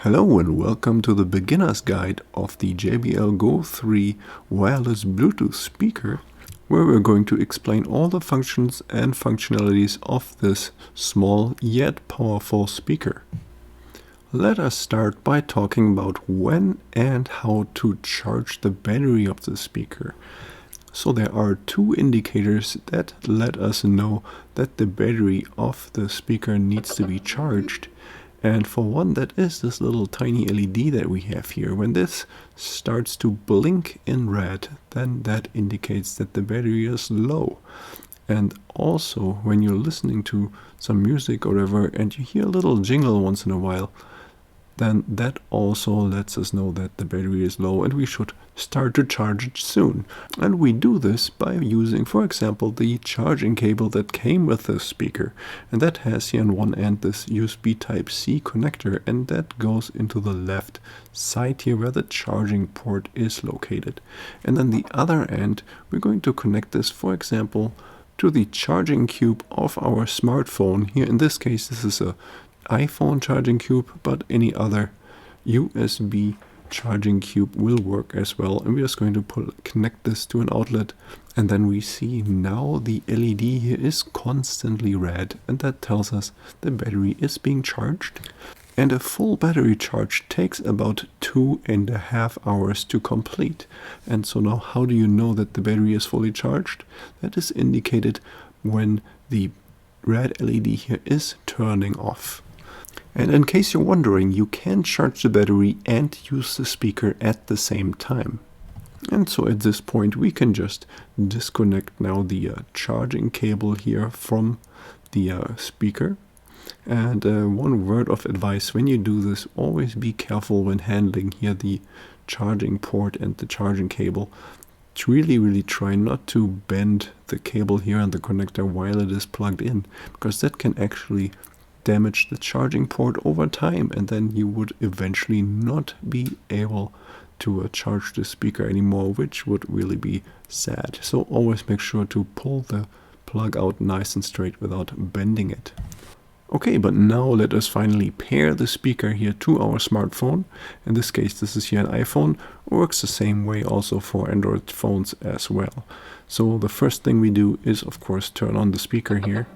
Hello and welcome to the beginner's guide of the JBL GO 3 wireless Bluetooth speaker, where we're going to explain all the functions and functionalities of this small yet powerful speaker. Let us start by talking about when and how to charge the battery of the speaker. So there are two indicators that let us know that the battery of the speaker needs to be charged. And for one, that is this little tiny LED that we have here. When this starts to blink in red, then that indicates that the battery is low. And also, when you're listening to some music or whatever, and you hear a little jingle once in a while, then that also lets us know that the battery is low and we should start to charge it soon. And we do this by using, for example, the charging cable that came with the speaker. And that has here on one end this USB Type-C connector, and that goes into the left side here where the charging port is located. And then the other end, we're going to connect this, for example, to the charging cube of our smartphone. Here in this case, this is a iPhone charging cube, but any other USB charging cube will work as well. And we're just going to connect this to an outlet, and then we see now the LED here is constantly red, and that tells us the battery is being charged. And a full battery charge takes about 2.5 hours to complete. And so now how do you know that the battery is fully charged? That is indicated when the red LED here is turning off. And in case you're wondering, you can charge the battery and use the speaker at the same time. And so at this point we can just disconnect now the charging cable here from the speaker. And one word of advice: when you do this, always be careful when handling here the charging port and the charging cable. To really try not to bend the cable here on the connector while it is plugged in, because that can actually damage the charging port over time, and then you would eventually not be able to charge the speaker anymore, which would really be sad. So always make sure to pull the plug out nice and straight without bending it. Okay, but now let us finally pair the speaker here to our smartphone. In this case, this is here an iPhone. Works the same way also for Android phones as well. So the first thing we do is, of course, turn on the speaker here.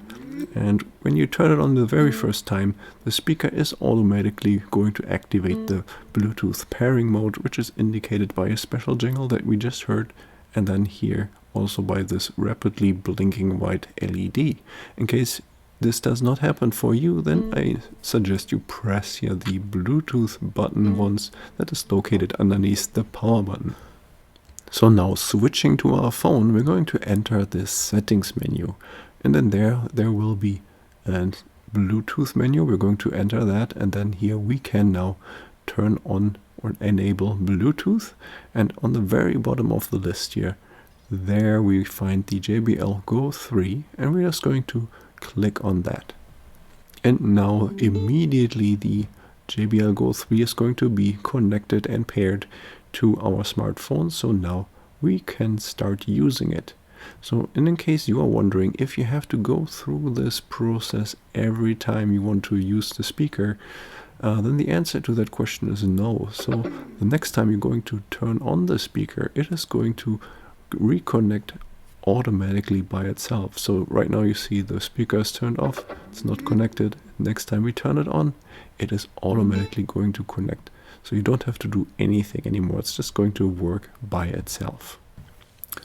And when you turn it on the very first time, the speaker is automatically going to activate the Bluetooth pairing mode, which is indicated by a special jingle that we just heard, and then here also by this rapidly blinking white LED. In case this does not happen for you, then I suggest you press here the Bluetooth button once that is located underneath the power button. So now, switching to our phone, we're going to enter this settings menu. And then there will be a Bluetooth menu. We're going to enter that, and then here we can now turn on or enable Bluetooth. And on the very bottom of the list here, there we find the JBL GO 3, and we're just going to click on that. And now immediately the JBL GO 3 is going to be connected and paired to our smartphone. So now we can start using it. So, and in case you are wondering if you have to go through this process every time you want to use the speaker, then the answer to that question is no. So the next time you're going to turn on the speaker, it is going to reconnect automatically by itself. So right now you see the speaker is turned off, it's not connected. Next time we turn it on, it is automatically going to connect. So you don't have to do anything anymore, it's just going to work by itself.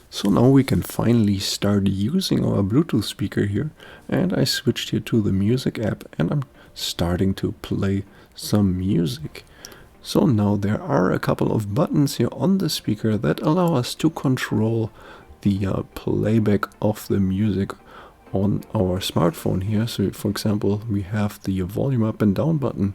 So now we can finally start using our Bluetooth speaker here, and I switched here to the music app, and I'm starting to play some music. So now there are a couple of buttons here on the speaker that allow us to control the playback of the music on our smartphone here. So for example, we have the volume up and down button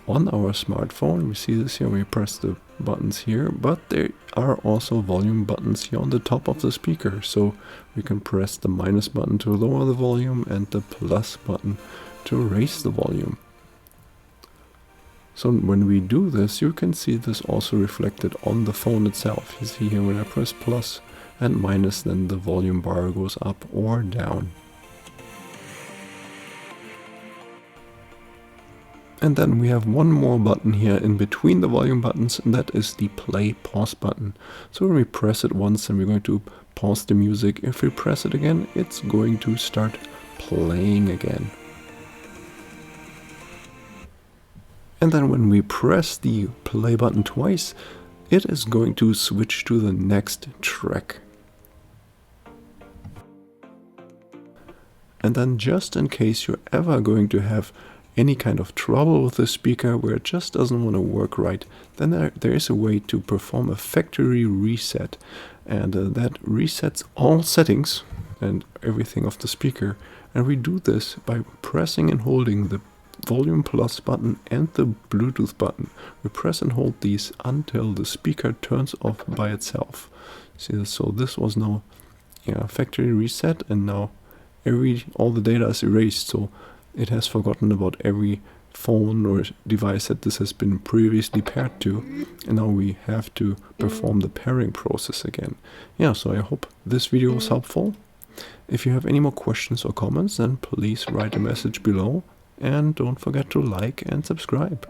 on our smartphone. We see this here when we press the buttons here, but there are also volume buttons here on the top of the speaker. So we can press the minus button to lower the volume and the plus button to raise the volume. So when we do this, you can see this also reflected on the phone itself. You see here when I press plus and minus, then the volume bar goes up or down. And then we have one more button here in between the volume buttons, and that is the play pause button. So when we press it once, then we're going to pause the music. If we press it again, it's going to start playing again. And then when we press the play button twice, it is going to switch to the next track. And then just in case you're ever going to have any kind of trouble with the speaker where it just doesn't want to work right, then there is a way to perform a factory reset. And that resets all settings and everything of the speaker. And we do this by pressing and holding the volume plus button and the Bluetooth button. We press and hold these until the speaker turns off by itself. See, so this was now factory reset, and now all the data is erased, so it has forgotten about every phone or device that this has been previously paired to, and now we have to perform the pairing process again. Yeah, so I hope this video was helpful. If you have any more questions or comments, then please write a message below, and don't forget to like and subscribe.